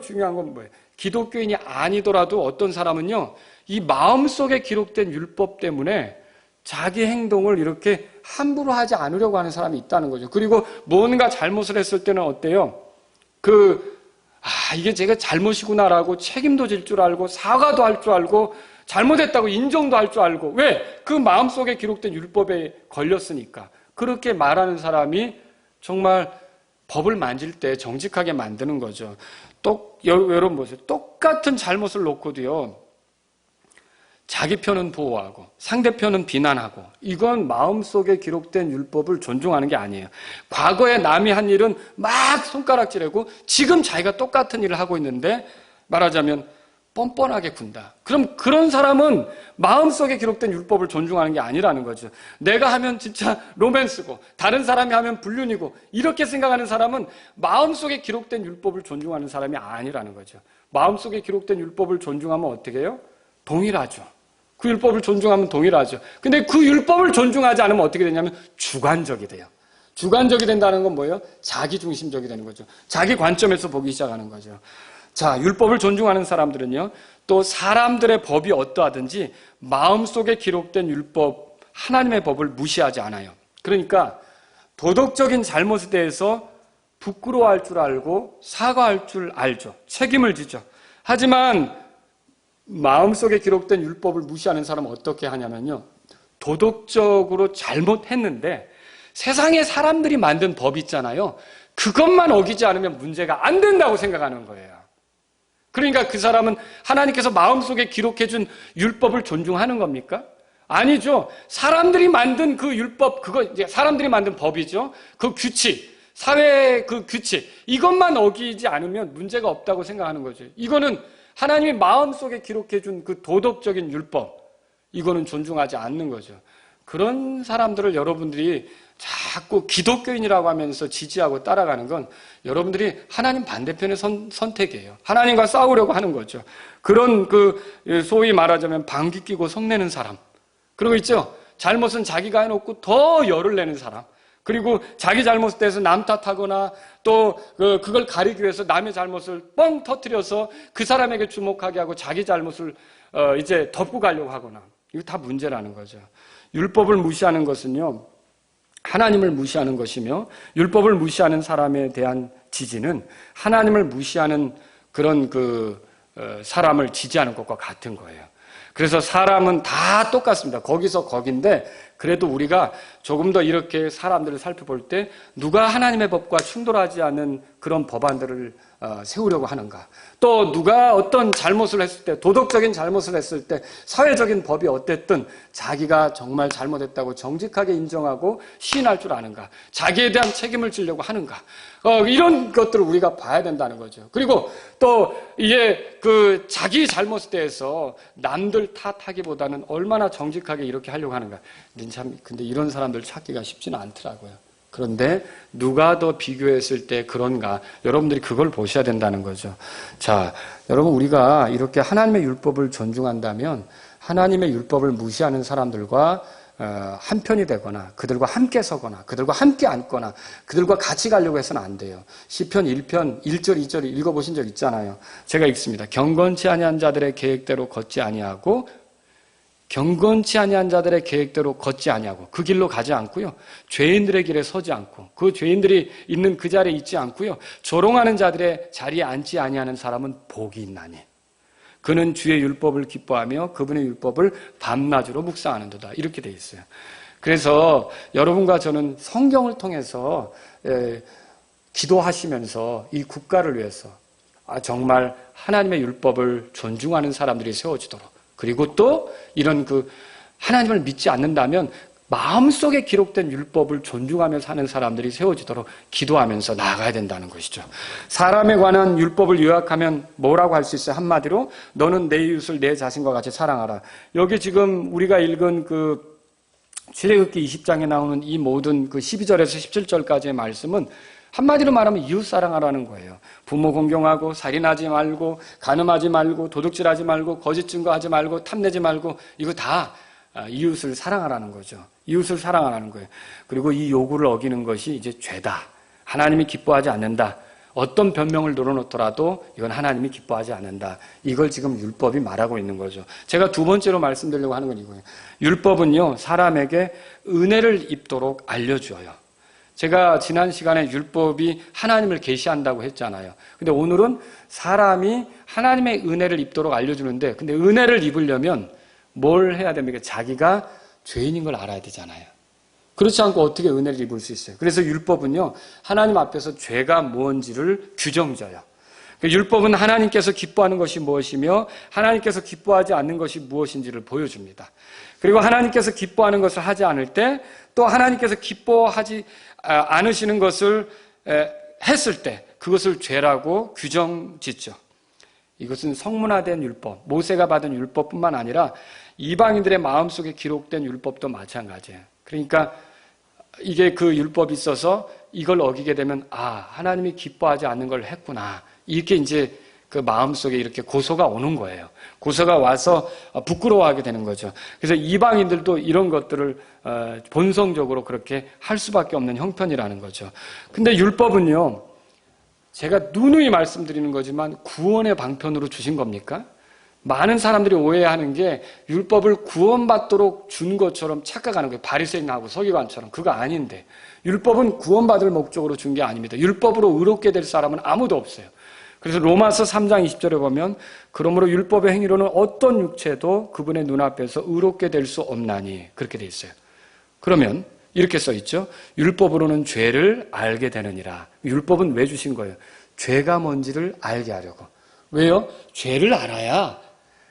중요한 건 뭐예요? 기독교인이 아니더라도 어떤 사람은요, 이 마음속에 기록된 율법 때문에 자기 행동을 이렇게 함부로 하지 않으려고 하는 사람이 있다는 거죠. 그리고 뭔가 잘못을 했을 때는 어때요? 이게 제가 잘못이구나라고 책임도 질 줄 알고 사과도 할 줄 알고 잘못했다고 인정도 할 줄 알고, 왜? 그 마음속에 기록된 율법에 걸렸으니까. 그렇게 말하는 사람이 정말 법을 만질 때 정직하게 만드는 거죠. 여러분 보세요. 똑같은 잘못을 놓고도요, 자기 편은 보호하고 상대편은 비난하고, 이건 마음속에 기록된 율법을 존중하는 게 아니에요. 과거에 남이 한 일은 막 손가락질하고 지금 자기가 똑같은 일을 하고 있는데 말하자면 뻔뻔하게 군다. 그럼 그런 사람은 마음속에 기록된 율법을 존중하는 게 아니라는 거죠. 내가 하면 진짜 로맨스고 다른 사람이 하면 불륜이고, 이렇게 생각하는 사람은 마음속에 기록된 율법을 존중하는 사람이 아니라는 거죠. 마음속에 기록된 율법을 존중하면 어떻게 해요? 동일하죠. 그 율법을 존중하면 동일하죠. 근데 그 율법을 존중하지 않으면 어떻게 되냐면 주관적이 돼요. 주관적이 된다는 건 뭐예요? 자기중심적이 되는 거죠. 자기 관점에서 보기 시작하는 거죠. 자, 율법을 존중하는 사람들은요, 또 사람들의 법이 어떠하든지 마음속에 기록된 율법, 하나님의 법을 무시하지 않아요. 그러니까 도덕적인 잘못에 대해서 부끄러워할 줄 알고 사과할 줄 알죠. 책임을 지죠. 하지만 마음속에 기록된 율법을 무시하는 사람은 어떻게 하냐면요, 도덕적으로 잘못했는데 세상에 사람들이 만든 법 있잖아요. 그것만 어기지 않으면 문제가 안 된다고 생각하는 거예요. 그러니까 그 사람은 하나님께서 마음속에 기록해준 율법을 존중하는 겁니까? 아니죠. 사람들이 만든 그 율법, 그거 이제 사람들이 만든 법이죠. 그 규칙, 사회의 그 규칙, 이것만 어기지 않으면 문제가 없다고 생각하는 거죠. 이거는 하나님이 마음속에 기록해준 그 도덕적인 율법, 이거는 존중하지 않는 거죠. 그런 사람들을 여러분들이 자꾸 기독교인이라고 하면서 지지하고 따라가는 건 여러분들이 하나님 반대편의 선택이에요. 하나님과 싸우려고 하는 거죠. 그런 소위 말하자면 방귀 뀌고 성내는 사람, 그런 거 있죠. 잘못은 자기가 해놓고 더 열을 내는 사람, 그리고 자기 잘못에 대해서 남 탓하거나 또 그걸 가리기 위해서 남의 잘못을 뻥 터뜨려서 그 사람에게 주목하게 하고 자기 잘못을 이제 덮고 가려고 하거나, 이거 다 문제라는 거죠. 율법을 무시하는 것은요, 하나님을 무시하는 것이며, 율법을 무시하는 사람에 대한 지지는 하나님을 무시하는 그런 사람을 지지하는 것과 같은 거예요. 그래서 사람은 다 똑같습니다. 거기서 거긴데, 그래도 우리가 조금 더 이렇게 사람들을 살펴볼 때 누가 하나님의 법과 충돌하지 않는 그런 법안들을 세우려고 하는가, 또 누가 어떤 잘못을 했을 때, 도덕적인 잘못을 했을 때 사회적인 법이 어땠든 자기가 정말 잘못했다고 정직하게 인정하고 시인할 줄 아는가, 자기에 대한 책임을 지려고 하는가, 이런 것들을 우리가 봐야 된다는 거죠. 그리고 또 이게 자기 잘못에 대해서 남들 탓하기보다는 얼마나 정직하게 이렇게 하려고 하는가. 근데 이런 사람들 찾기가 쉽지는 않더라고요. 그런데 누가 더 비교했을 때 그런가, 여러분들이 그걸 보셔야 된다는 거죠. 자, 여러분, 우리가 이렇게 하나님의 율법을 존중한다면 하나님의 율법을 무시하는 사람들과 한편이 되거나 그들과 함께 서거나 그들과 함께 앉거나 그들과 같이 가려고 해서는 안 돼요. 시편 1편 1절 2절 읽어보신 적 있잖아요. 제가 읽습니다. 경건치 아니한 자들의 계획대로 걷지 아니하고, 경건치 아니한 자들의 계획대로 걷지 아니하고, 그 길로 가지 않고요, 죄인들의 길에 서지 않고, 그 죄인들이 있는 그 자리에 있지 않고요, 조롱하는 자들의 자리에 앉지 아니하는 사람은 복이 있나니 그는 주의 율법을 기뻐하며 그분의 율법을 밤낮으로 묵상하는도다. 이렇게 돼 있어요. 그래서 여러분과 저는 성경을 통해서 기도하시면서 이 국가를 위해서 정말 하나님의 율법을 존중하는 사람들이 세워지도록, 그리고 또 이런 하나님을 믿지 않는다면 마음속에 기록된 율법을 존중하며 사는 사람들이 세워지도록 기도하면서 나아가야 된다는 것이죠. 사람에 관한 율법을 요약하면 뭐라고 할 수 있어요? 한마디로 너는 내 이웃을 내 자신과 같이 사랑하라. 여기 지금 우리가 읽은 출애굽기 20장에 나오는 이 모든 12절에서 17절까지의 말씀은 한마디로 말하면 이웃 사랑하라는 거예요. 부모 공경하고, 살인하지 말고, 간음하지 말고, 도둑질하지 말고, 거짓 증거하지 말고, 탐내지 말고, 이거 다 이웃을 사랑하라는 거죠. 이웃을 사랑하라는 거예요. 그리고 이 요구를 어기는 것이 이제 죄다. 하나님이 기뻐하지 않는다. 어떤 변명을 늘어놓더라도 이건 하나님이 기뻐하지 않는다. 이걸 지금 율법이 말하고 있는 거죠. 제가 두 번째로 말씀드리려고 하는 건 이거예요. 율법은요, 사람에게 은혜를 입도록 알려줘요. 제가 지난 시간에 율법이 하나님을 계시한다고 했잖아요. 근데 오늘은 사람이 하나님의 은혜를 입도록 알려주는데, 근데 은혜를 입으려면 뭘 해야 됩니까? 자기가 죄인인 걸 알아야 되잖아요. 그렇지 않고 어떻게 은혜를 입을 수 있어요? 그래서 율법은요, 하나님 앞에서 죄가 뭔지를 규정져요. 율법은 하나님께서 기뻐하는 것이 무엇이며 하나님께서 기뻐하지 않는 것이 무엇인지를 보여줍니다. 그리고 하나님께서 기뻐하는 것을 하지 않을 때, 또 하나님께서 기뻐하지 않으시는 것을 했을 때 그것을 죄라고 규정짓죠. 이것은 성문화된 율법, 모세가 받은 율법뿐만 아니라 이방인들의 마음속에 기록된 율법도 마찬가지예요. 그러니까 이게 그 율법이 있어서 이걸 어기게 되면 하나님이 기뻐하지 않는 걸 했구나, 이렇게 이제 그 마음속에 이렇게 고소가 오는 거예요. 고소가 와서 부끄러워하게 되는 거죠. 그래서 이방인들도 이런 것들을 본성적으로 그렇게 할 수밖에 없는 형편이라는 거죠. 근데 율법은요, 제가 누누이 말씀드리는 거지만 구원의 방편으로 주신 겁니까? 많은 사람들이 오해하는 게 율법을 구원받도록 준 것처럼 착각하는 거예요. 바리새인하고 서기관처럼. 그거 아닌데, 율법은 구원받을 목적으로 준 게 아닙니다. 율법으로 의롭게 될 사람은 아무도 없어요. 그래서 로마서 3장 20절에 보면 그러므로 율법의 행위로는 어떤 육체도 그분의 눈앞에서 의롭게 될 수 없나니, 그렇게 돼 있어요. 그러면 이렇게 써 있죠. 율법으로는 죄를 알게 되느니라. 율법은 왜 주신 거예요? 죄가 뭔지를 알게 하려고. 왜요? 죄를 알아야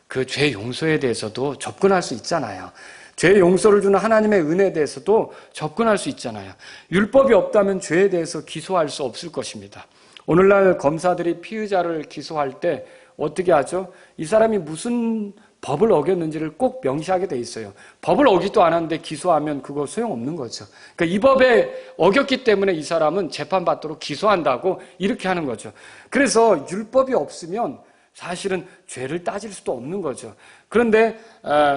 그 죄 용서에 대해서도 접근할 수 있잖아요. 죄 용서를 주는 하나님의 은혜에 대해서도 접근할 수 있잖아요. 율법이 없다면 죄에 대해서 기소할 수 없을 것입니다. 오늘날 검사들이 피의자를 기소할 때 어떻게 하죠? 이 사람이 무슨 법을 어겼는지를 꼭 명시하게 돼 있어요. 법을 어기도 않았는데 기소하면 그거 소용없는 거죠. 그러니까 이 법에 어겼기 때문에 이 사람은 재판받도록 기소한다고 이렇게 하는 거죠. 그래서 율법이 없으면 사실은 죄를 따질 수도 없는 거죠. 그런데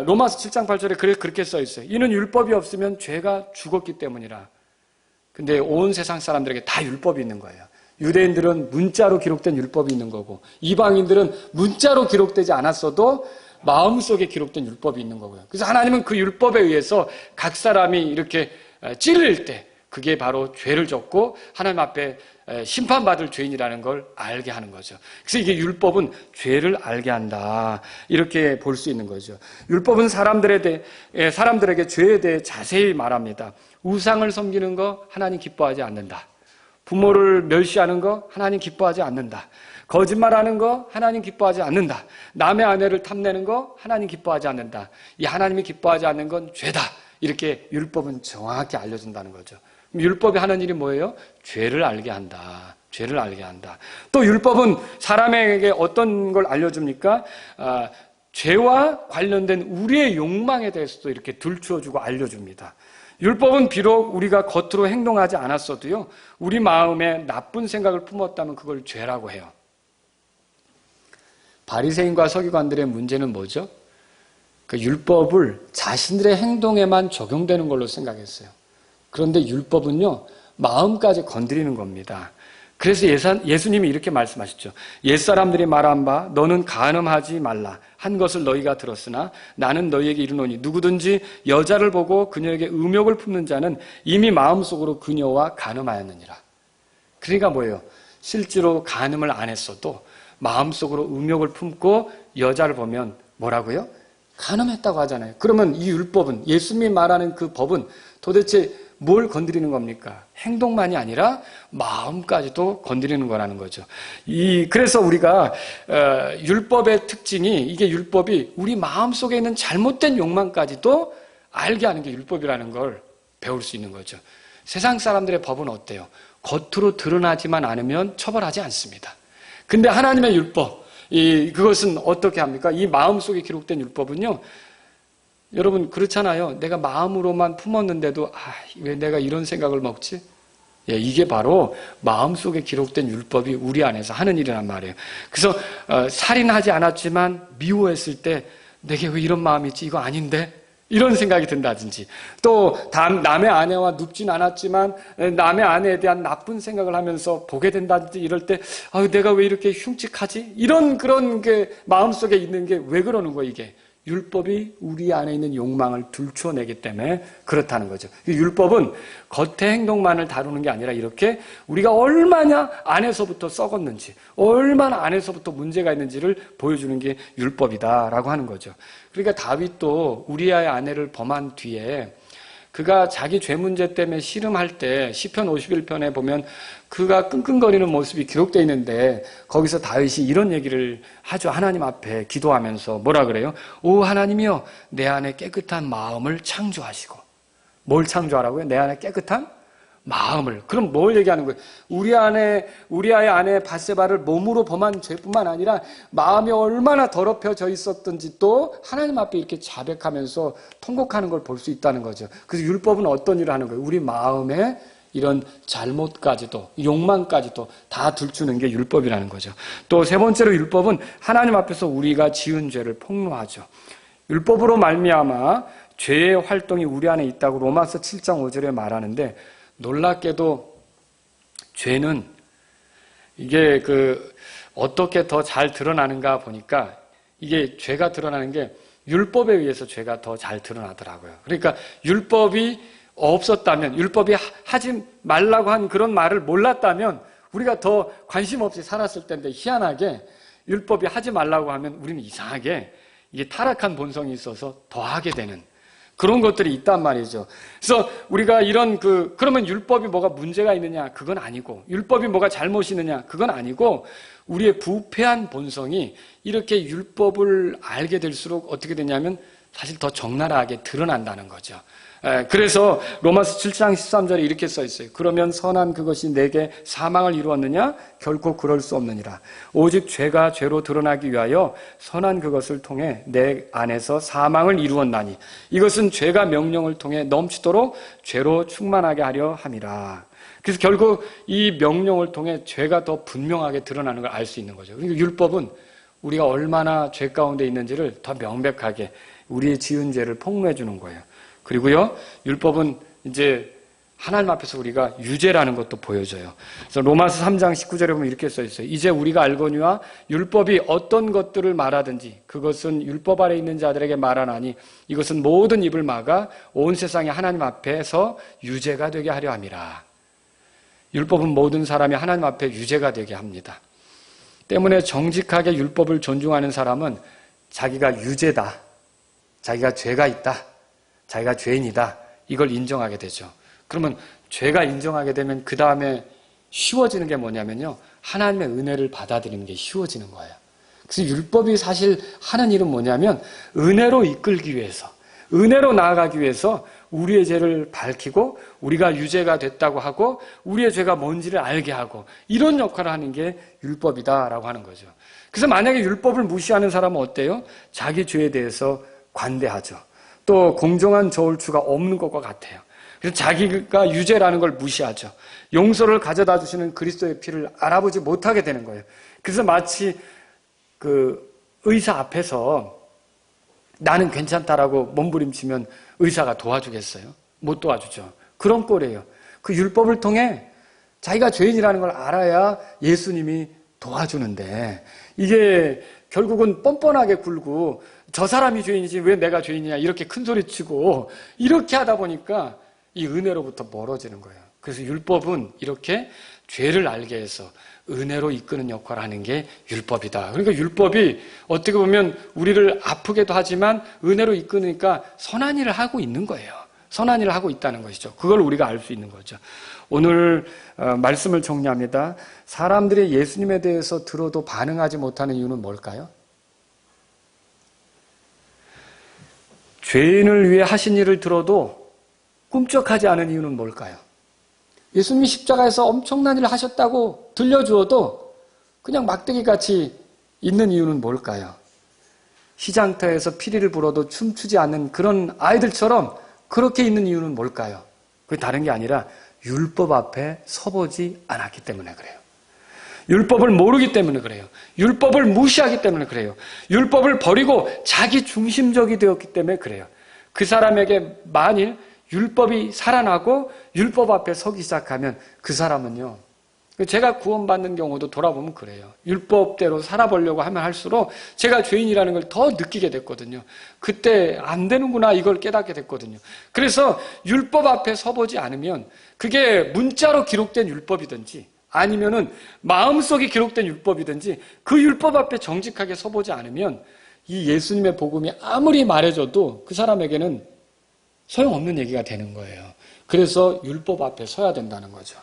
로마서 7장 8절에 그렇게 써 있어요. 이는 율법이 없으면 죄가 죽었기 때문이라. 근데 온 세상 사람들에게 다 율법이 있는 거예요. 유대인들은 문자로 기록된 율법이 있는 거고, 이방인들은 문자로 기록되지 않았어도 마음속에 기록된 율법이 있는 거고요. 그래서 하나님은 그 율법에 의해서 각 사람이 이렇게 찔릴 때 그게 바로 죄를 졌고 하나님 앞에 심판받을 죄인이라는 걸 알게 하는 거죠. 그래서 이게 율법은 죄를 알게 한다, 이렇게 볼 수 있는 거죠. 율법은 사람들에게 죄에 대해 자세히 말합니다. 우상을 섬기는 거 하나님 기뻐하지 않는다. 부모를 멸시하는 거 하나님 기뻐하지 않는다. 거짓말하는 거 하나님 기뻐하지 않는다. 남의 아내를 탐내는 거 하나님 기뻐하지 않는다. 이 하나님이 기뻐하지 않는 건 죄다. 이렇게 율법은 정확히 알려준다는 거죠. 율법이 하는 일이 뭐예요? 죄를 알게 한다. 죄를 알게 한다. 또 율법은 사람에게 어떤 걸 알려줍니까? 죄와 관련된 우리의 욕망에 대해서도 이렇게 들추어주고 알려줍니다. 율법은 비록 우리가 겉으로 행동하지 않았어도요, 우리 마음에 나쁜 생각을 품었다면 그걸 죄라고 해요. 바리새인과 서기관들의 문제는 뭐죠? 그 율법을 자신들의 행동에만 적용되는 걸로 생각했어요. 그런데 율법은요, 마음까지 건드리는 겁니다. 그래서 예수님이 이렇게 말씀하셨죠. 옛사람들이 말한 바 너는 간음하지 말라 한 것을 너희가 들었으나 나는 너희에게 이르노니 누구든지 여자를 보고 그녀에게 음욕을 품는 자는 이미 마음속으로 그녀와 간음하였느니라. 그러니까 뭐예요? 실제로 간음을 안 했어도 마음속으로 음욕을 품고 여자를 보면 뭐라고요? 간음했다고 하잖아요. 그러면 이 율법은, 예수님이 말하는 그 법은 도대체 뭘 건드리는 겁니까? 행동만이 아니라 마음까지도 건드리는 거라는 거죠. 그래서 우리가 율법의 특징이, 이게 율법이 우리 마음속에 있는 잘못된 욕망까지도 알게 하는 게 율법이라는 걸 배울 수 있는 거죠. 세상 사람들의 법은 어때요? 겉으로 드러나지만 않으면 처벌하지 않습니다. 근데 하나님의 율법, 그것은 어떻게 합니까? 이 마음속에 기록된 율법은요, 여러분 그렇잖아요. 내가 마음으로만 품었는데도 왜 내가 이런 생각을 먹지? 이게 바로 마음속에 기록된 율법이 우리 안에서 하는 일이란 말이에요. 그래서 살인하지 않았지만 미워했을 때 내게 왜 이런 마음이 있지? 이거 아닌데? 이런 생각이 든다든지, 또 남의 아내와 눕진 않았지만 남의 아내에 대한 나쁜 생각을 하면서 보게 된다든지, 이럴 때 내가 왜 이렇게 흉측하지? 그런 게 마음속에 있는 게 왜 그러는 거예요? 이게 율법이 우리 안에 있는 욕망을 들추어내기 때문에 그렇다는 거죠. 율법은 겉의 행동만을 다루는 게 아니라 이렇게 우리가 얼마나 안에서부터 썩었는지, 얼마나 안에서부터 문제가 있는지를 보여주는 게 율법이다라고 하는 거죠. 그러니까 다윗도 우리아의 아내를 범한 뒤에 그가 자기 죄 문제 때문에 씨름할 때 시편 51편에 보면 그가 끙끙거리는 모습이 기록되어 있는데, 거기서 다윗이 이런 얘기를 하죠. 하나님 앞에 기도하면서 뭐라 그래요? 오 하나님이여, 내 안에 깨끗한 마음을 창조하시고. 뭘 창조하라고요? 내 안에 깨끗한 마음을. 그럼 뭘 얘기하는 거예요? 우리아의 아내 바세바를 몸으로 범한 죄뿐만 아니라 마음이 얼마나 더럽혀져 있었던지 또 하나님 앞에 이렇게 자백하면서 통곡하는 걸 볼 수 있다는 거죠. 그래서 율법은 어떤 일을 하는 거예요? 우리 마음에 이런 잘못까지도, 욕망까지도 다 들추는 게 율법이라는 거죠. 또 세 번째로 율법은 하나님 앞에서 우리가 지은 죄를 폭로하죠. 율법으로 말미암아 죄의 활동이 우리 안에 있다고 로마서 7장 5절에 말하는데, 놀랍게도 죄는 이게 어떻게 더 잘 드러나는가 보니까, 이게 죄가 드러나는 게 율법에 의해서 죄가 더 잘 드러나더라고요. 그러니까 율법이 없었다면, 율법이 하지 말라고 한 그런 말을 몰랐다면 우리가 더 관심 없이 살았을 텐데, 희한하게 율법이 하지 말라고 하면 우리는 이상하게 이게 타락한 본성이 있어서 더 하게 되는 그런 것들이 있단 말이죠. 그래서 우리가 그러면 율법이 뭐가 문제가 있느냐? 그건 아니고, 율법이 뭐가 잘못이 있느냐? 그건 아니고, 우리의 부패한 본성이 이렇게 율법을 알게 될수록 어떻게 되냐면 사실 더 적나라하게 드러난다는 거죠. 그래서 로마서 7장 13절에 이렇게 써 있어요. 그러면 선한 그것이 내게 사망을 이루었느냐? 결코 그럴 수 없느니라. 오직 죄가 죄로 드러나기 위하여 선한 그것을 통해 내 안에서 사망을 이루었나니 이것은 죄가 명령을 통해 넘치도록 죄로 충만하게 하려 함이라. 그래서 결국 이 명령을 통해 죄가 더 분명하게 드러나는 걸 알 수 있는 거죠. 그러니까 율법은 우리가 얼마나 죄 가운데 있는지를 더 명백하게 우리의 지은 죄를 폭로해 주는 거예요. 그리고요, 율법은 이제 하나님 앞에서 우리가 유죄라는 것도 보여줘요. 그래서 로마서 3장 19절에 보면 이렇게 써 있어요. 이제 우리가 알거니와 율법이 어떤 것들을 말하든지 그것은 율법 아래 있는 자들에게 말하나니 이것은 모든 입을 막아 온 세상에 하나님 앞에서 유죄가 되게 하려 함이라. 율법은 모든 사람이 하나님 앞에 유죄가 되게 합니다. 때문에 정직하게 율법을 존중하는 사람은 자기가 유죄다, 자기가 죄가 있다, 자기가 죄인이다, 이걸 인정하게 되죠. 그러면 죄가 인정하게 되면 그 다음에 쉬워지는 게 뭐냐면요, 하나님의 은혜를 받아들이는 게 쉬워지는 거예요. 그래서 율법이 사실 하는 일은 뭐냐면 은혜로 이끌기 위해서, 은혜로 나아가기 위해서 우리의 죄를 밝히고 우리가 유죄가 됐다고 하고 우리의 죄가 뭔지를 알게 하고 이런 역할을 하는 게 율법이다라고 하는 거죠. 그래서 만약에 율법을 무시하는 사람은 어때요? 자기 죄에 대해서 관대하죠. 또 공정한 저울추가 없는 것과 같아요. 그래서 자기가 유죄라는 걸 무시하죠. 용서를 가져다 주시는 그리스도의 피를 알아보지 못하게 되는 거예요. 그래서 마치 그 의사 앞에서 나는 괜찮다라고 몸부림치면 의사가 도와주겠어요? 못 도와주죠. 그런 꼴이에요. 그 율법을 통해 자기가 죄인이라는 걸 알아야 예수님이 도와주는데 이게 결국은 뻔뻔하게 굴고 저 사람이 죄인이지 왜 내가 죄인이냐 이렇게 큰 소리치고 이렇게 하다 보니까 이 은혜로부터 멀어지는 거예요. 그래서 율법은 이렇게 죄를 알게 해서 은혜로 이끄는 역할을 하는 게 율법이다. 그러니까 율법이 어떻게 보면 우리를 아프게도 하지만 은혜로 이끄니까 선한 일을 하고 있는 거예요. 선한 일을 하고 있다는 것이죠. 그걸 우리가 알 수 있는 거죠. 오늘 말씀을 정리합니다. 사람들이 예수님에 대해서 들어도 반응하지 못하는 이유는 뭘까요? 죄인을 위해 하신 일을 들어도 꿈쩍하지 않은 이유는 뭘까요? 예수님이 십자가에서 엄청난 일을 하셨다고 들려주어도 그냥 막대기같이 있는 이유는 뭘까요? 시장터에서 피리를 불어도 춤추지 않는 그런 아이들처럼 그렇게 있는 이유는 뭘까요? 그게 다른 게 아니라 율법 앞에 서보지 않았기 때문에 그래요. 율법을 모르기 때문에 그래요. 율법을 무시하기 때문에 그래요. 율법을 버리고 자기 중심적이 되었기 때문에 그래요. 그 사람에게 만일 율법이 살아나고 율법 앞에 서기 시작하면 그 사람은요, 제가 구원받는 경우도 돌아보면 그래요. 율법대로 살아보려고 하면 할수록 제가 죄인이라는 걸 더 느끼게 됐거든요. 그때 안 되는구나 이걸 깨닫게 됐거든요. 그래서 율법 앞에 서보지 않으면 그게 문자로 기록된 율법이든지 아니면은 마음속에 기록된 율법이든지 그 율법 앞에 정직하게 서보지 않으면 이 예수님의 복음이 아무리 말해줘도 그 사람에게는 소용없는 얘기가 되는 거예요. 그래서 율법 앞에 서야 된다는 거죠.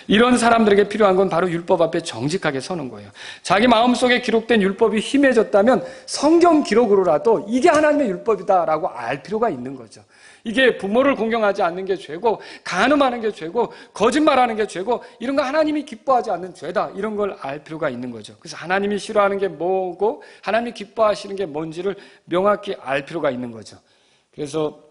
이런 사람들에게 필요한 건 바로 율법 앞에 정직하게 서는 거예요. 자기 마음속에 기록된 율법이 희미해졌다면 성경 기록으로라도 이게 하나님의 율법이다라고 알 필요가 있는 거죠. 이게 부모를 공경하지 않는 게 죄고 간음하는 게 죄고 거짓말하는 게 죄고 이런 거 하나님이 기뻐하지 않는 죄다 이런 걸 알 필요가 있는 거죠. 그래서 하나님이 싫어하는 게 뭐고 하나님이 기뻐하시는 게 뭔지를 명확히 알 필요가 있는 거죠. 그래서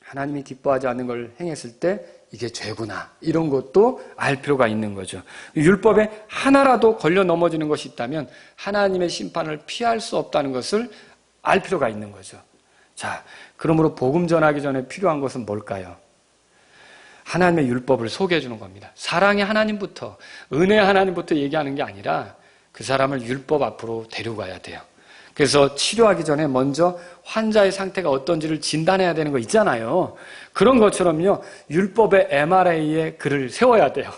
하나님이 기뻐하지 않는 걸 행했을 때 이게 죄구나 이런 것도 알 필요가 있는 거죠. 율법에 하나라도 걸려 넘어지는 것이 있다면 하나님의 심판을 피할 수 없다는 것을 알 필요가 있는 거죠. 자, 그러므로 복음 전하기 전에 필요한 것은 뭘까요? 하나님의 율법을 소개해 주는 겁니다. 사랑의 하나님부터 은혜의 하나님부터 얘기하는 게 아니라 그 사람을 율법 앞으로 데려가야 돼요. 그래서 치료하기 전에 먼저 환자의 상태가 어떤지를 진단해야 되는 거 있잖아요. 그런 것처럼요. 율법의 MRI에 글을 세워야 돼요.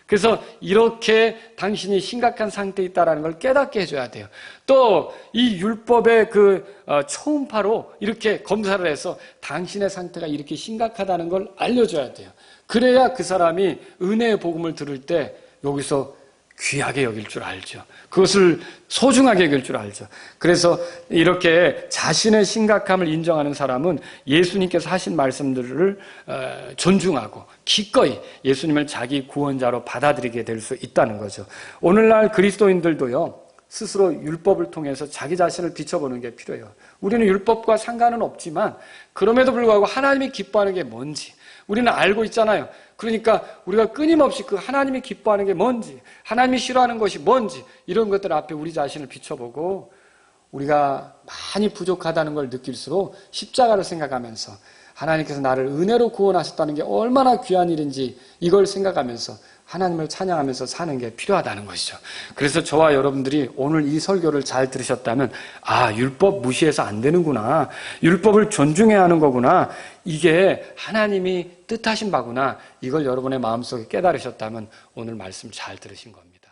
그래서 이렇게 당신이 심각한 상태에 있다는 걸 깨닫게 해줘야 돼요. 또 이 율법의 초음파로 이렇게 검사를 해서 당신의 상태가 이렇게 심각하다는 걸 알려줘야 돼요. 그래야 그 사람이 은혜의 복음을 들을 때 여기서 귀하게 여길 줄 알죠. 그것을 소중하게 여길 줄 알죠. 그래서 이렇게 자신의 심각함을 인정하는 사람은 예수님께서 하신 말씀들을 존중하고 기꺼이 예수님을 자기 구원자로 받아들이게 될 수 있다는 거죠. 오늘날 그리스도인들도요. 스스로 율법을 통해서 자기 자신을 비춰보는 게 필요해요. 우리는 율법과 상관은 없지만 그럼에도 불구하고 하나님이 기뻐하는 게 뭔지 우리는 알고 있잖아요. 그러니까 우리가 끊임없이 그 하나님이 기뻐하는 게 뭔지, 하나님이 싫어하는 것이 뭔지 이런 것들 앞에 우리 자신을 비춰보고 우리가 많이 부족하다는 걸 느낄수록 십자가를 생각하면서 하나님께서 나를 은혜로 구원하셨다는 게 얼마나 귀한 일인지 이걸 생각하면서 하나님을 찬양하면서 사는 게 필요하다는 것이죠. 그래서 저와 여러분들이 오늘 이 설교를 잘 들으셨다면 율법 무시해서 안 되는구나. 율법을 존중해야 하는 거구나. 이게 하나님이 뜻하신 바구나. 이걸 여러분의 마음속에 깨달으셨다면 오늘 말씀 잘 들으신 겁니다.